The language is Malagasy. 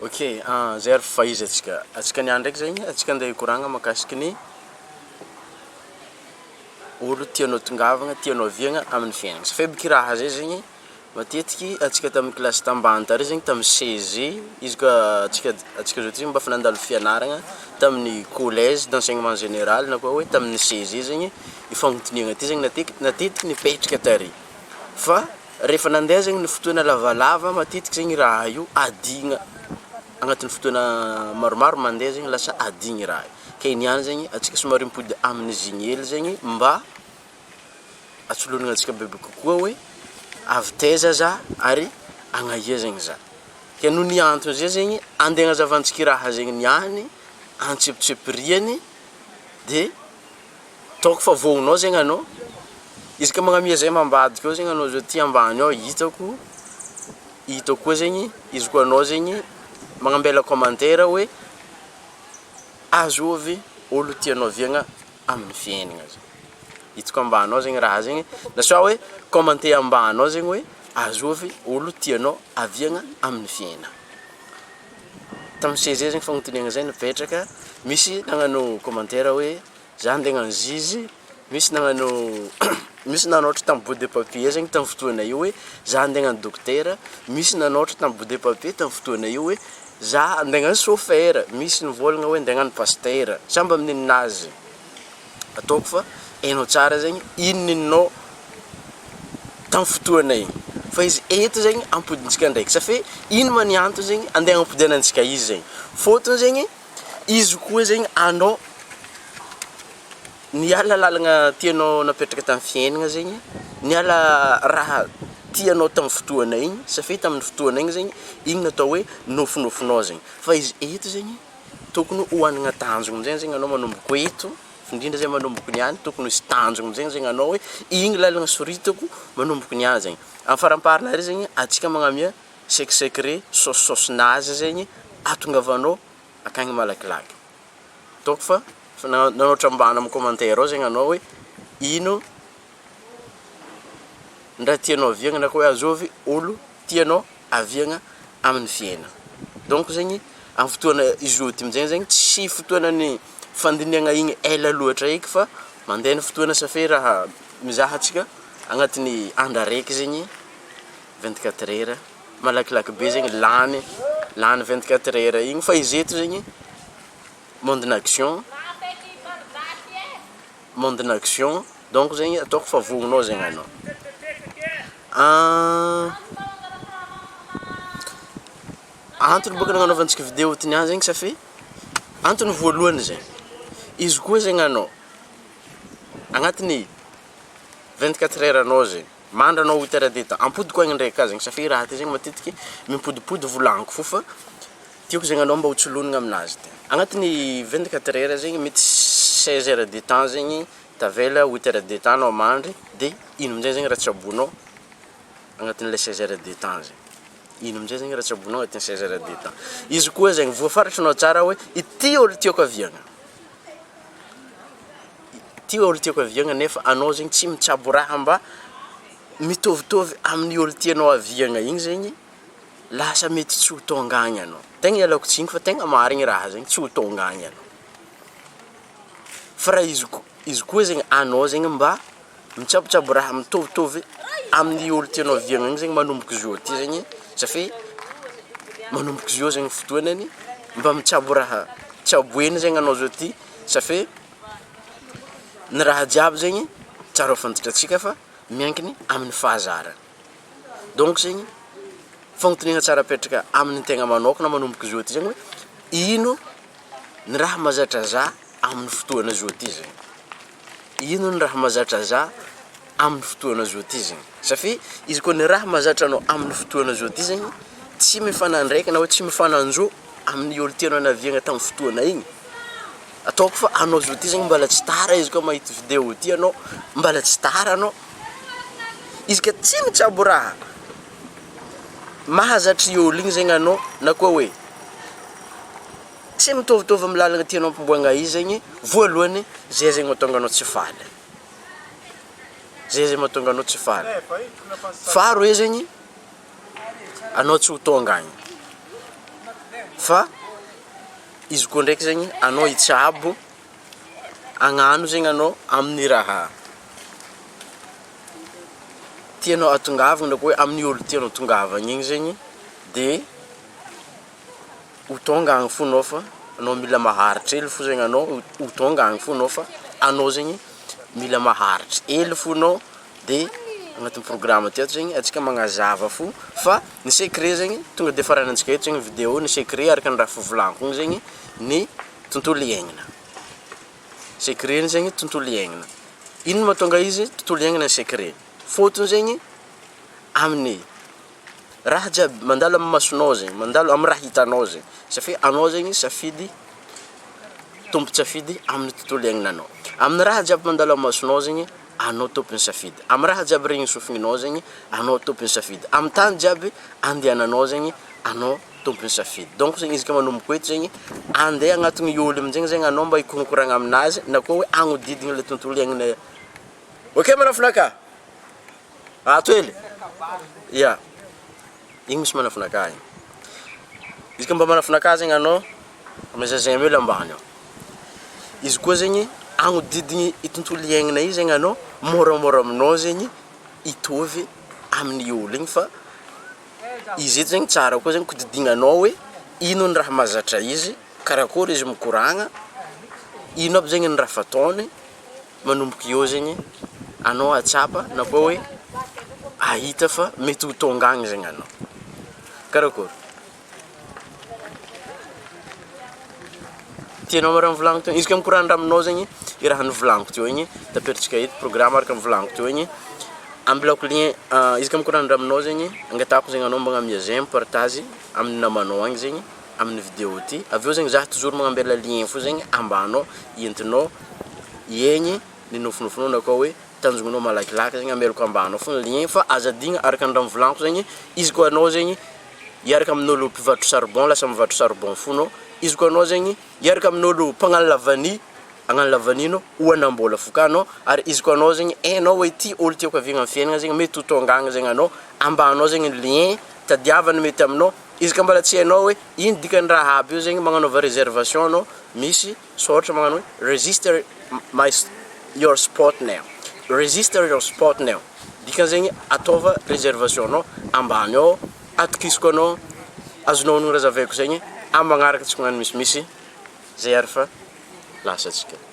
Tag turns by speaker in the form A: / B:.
A: Ok, zay ary faizy atsika niany ndraiky zegny atsika andeha hikoragna makasiky ny olo tianao tongavagna tianao viagna amin'ny fiainagna fa biky raha zay zegny matetiky atsika tamin'ny classe tambany tary zegny tamin'ny CG izy ka atsika zao ty mba fa nandalo fianaragna tamin'ny collège d'enseignement général na koa hoe tamin'ny CG zegny ifagnotiniagna ty zegny natetiky nipetraka tary fa rehefa nandeha zegny ny fotoana lavalava matetiky zegny raha io adigna agnatin'ny fotoana maromaro mandeha zegny lasa adigny raha io ke niany zegny atsika somary mipody amin'ny zignely zegny mba atsolognana atsika bebe kokoa hoe avy taiza za ary agnaia zegny za ke no niantony zay zegny andeha agnazavantsika raha zegny niany antsepitsepiriany de toko fa vognonao zegny anao izy ka magnamia zay mambadika ao zegny anao zao ty ambany ao hitako koa zegny izy koa anao zegny magnambela commentaire hoe azovy olo tianao viagna amin'ny fiainagna zay hitako ambanao zegny raha zegny na soa hoe commenter ambanao zegny hoe azovy olo tianao aviagna amin'ny fiainagna tamin'ny CG zegny fagnotaniagna zay nipetraka misy nagnano commentaire hoe za andeha hagnano zizy misy nagnano misy nanotra tamin'ny bout de papier zegny tamin'ny fotoana io hoe za andeha hagnano docteur misy nanotra tamin'ny bout de papier tamin'ny fotoana io hoe za andeha hagnano chauffeur misy nivolagna hoe andeha hagnano pasteur samba amin'ny ninazy ataoko fa hainao tsara zegny inoninao tamin'ny fotoana igny fa izy eto zegny ampodintsika ndraiky safe ino ma niantony zegny andeha agnapodianantsika izy zegny fôtony zegny izy koa zegny anao niala lalagna tianao napetraka tamin'ny fiainagna zegny niala raha tianao tamin'ny fotoana igny safe tamin'ny fotoana igny zegny igny natao hoe nofinofinao zegny fa izy eto zegny tokony hoanagna tanjogno amizay zegny anao manomboko eto indrindra zay manomboko niany tokony hisy tanjogno amizay zegny anao hoe igny lalagna soritako manomboko niany zegny amin'ny faramparina ary zegny atsika magnamia secret saosinazy zegny atongavanao akagny malakilaky toko fa nanotra ambana amin'ny commentaire ao zegny anao hoe ino ndra tianao aviagna na koa hoe azovy olo tianao aviagna amin'ny fiainagna donc zegny amin'ny fotoana izy ty amizay zegny tsy fotoana ny fandiniagna igny ela loatra eky fa mandeha ny fotoana safe raha mizaha atsika agnatin'ny andro araiky zegny 24 heures malakilaky be zegny lany 24 heures igny fa izy eto zegny monde d'action donc zegny ataoko fa vognonao zegny anao antony boka nagnanaovantsika vidéo ty niany zegny safe antony voalohany zegny izy koa zegny anao agnatin'ny 24 heures anao zegny mandra anao 8 heures de temps ampodiko agny ndraiky ka zegny safe raha ty zegny matetiky mimpodipody volagniko fofa tiako zegny anao mba hotsolognana aminazy ty agnatin'ny 24 heures zegny mety 16 heures de temps zegny tavela 8 heures de temps anao mandry de ino amizay zegny raha tsabonao agnatin'le 16 heures de temps zegny ino amizay zegny raha tsabonao agnatin'ny 16 heures de temps izy koa zegny voafaritranao tsara hoe ity olo tiako aviagna ty olo tiako aviagna nefa anao zegny tsy mitsabo raha mba mitovitovy amin'ny olo tianao aviagna igny zegny lasa mety tsy ho tongagny anao tegna ialako tsigny fa tegna marigny raha zegny tsy ho tongagny anao fa raha izy koa zegny anao zegny mba mitsabotsabo raha mitovitovy amin'ny olo tianao aviagna igny zegny manomboka zao ty zegny safe manomboka zao zegny fotoanany mba mitsabo raha tsaboeny zegny anao zao ty safe ny raha jiaby zegny tsara fantatratsika fa miankiny amin'ny fahazarana donc zegny fagnotaniagna tsara petraka amin'ny tegna manokana manomboka zao ty zegny hoe ino ny raha mahazatra za amin'ny fotoana zao ty zegny ino ny raha mahazatra za amin'ny fotoana zao ty zegny safe izy koa ny raha mahazatra anao amin'ny fotoana zao ty zegny tsy mifanandraika na hoe tsy mifananjo amin'ny olo tianao naviagna tamin'ny fotoana igny ataoko fa anao zao ty zegny mbala tsy tara izy koa mahita vidéo ty anao mbala tsy tara anao izy ka tsy mitsabo raha mahazatra olo igny zegny anao na koa hoe tsy mitovitovy amin'ny lalagna tianao ampimboagna izy zegny voalohany zay zegny mahatonga anao tsy faly zay zegny mahatonga anao tsy faly faharoe zegny anao tsy ho tonga agny fa izy koa ndraiky zegny anao itsabo agnano zegny anao amin'ny raha tianao atongavana na koa hoe amin'ny olo tianao tongavana igny zegny de ho tonga agny fo anao fa anao mila maharitra ely fo zegny anao ho tonga agny fo anao fa anao zegny mila maharitra ely fo anao de agnatin'ny programme teto zegny atsika magnazava fo fa ny secret zegny tonga de faranantsika eto zegny vidéo ny secret araka ny raha fivolagniko igny zegny ny tontolo iainana secret ny zegny tontolo iainana ino mahatonga izy tontolo iainana ny secret fotony zegny amin'ny raha jiaby mandalo amin'ny masonao zegny mandalo amin'ny raha hitanao zegny safia anao zegny safidy tompo-tsafidy amin'ny tontolo iainananao amin'ny raha jiaby mandalo amin'ny masonao zegny anao tompony safidy amin'ny raha jiaby regny sofinginao zegny anao tompony safidy amin'ny tany jiaby andehananao zegny anao tompony safidy donc zegny izy ka manomboka eto zegny andeha agnatin'ny olo aminjegny zegny anao mba hikonkoragna aminazy na koa hoe agnodigny le tontolo iainana ok manafinaka ato hely ya igny misy manafinaka igny izy ka mba manafinaka zegny anao amezazay melo ambany ao izy koa zegny agnodigny itontolo iainana io zegny anao moramora aminao zegny hitovy amin'ny olo igny fa izy eto zegny tsara koa zegny kodidignanao hoe ino ny raha mahazatra izy karakory izy mikoragna ino aby zegny ny raha fataony manomboka eo zegny anao atsapa na koa hoe ahita fa mety ho tonga agny zegny anao karakory tianao mara mivolagniko teo izy ka mikorandra aminao zegny i raha nivolagniko teo igny taperitsika eto programme araka nivolagniko teo igny ambilako lien izy ka mikorandra aminao zegny angatako zegny anao magnamia j'aime partage amin'ny namanao agny zegny amin'ny vidéo ty aveo zegny za toujours magnambela lien fo zegny ambanao entinao iegny ny nofinofinao na koa hoe tanjongonao malakilaky zegny amelako ambanao fo ny lien fa azadigna araka ny raha mivolagniko zegny izy koa anao zegny iaraka amin'olo mpivatro charbon lasa mivatro charbon fo anao izy koa anao zegny iaraka amin'olo mpagnano lavany agnano lavanino ho anambola foka anao ary izy koa anao zegny hainao hoe ty olo tiako aviagna amin'ny fiainagna zegny mety ho tongagna zegny anao ambanao zegny lien tadiavany mety aminao izy ka mbola tsy hainao hoe ino dikany raha aby io zegny magnanaova réservation anao misy sôratra magnano hoe register your spot now register your spot now dikany zegny ataova réservation anao ambany ao atokisiko anao azonao no razavaiko zegny amin'ny magnaraka tsy magnano misimisy zay ary fa lasa atsika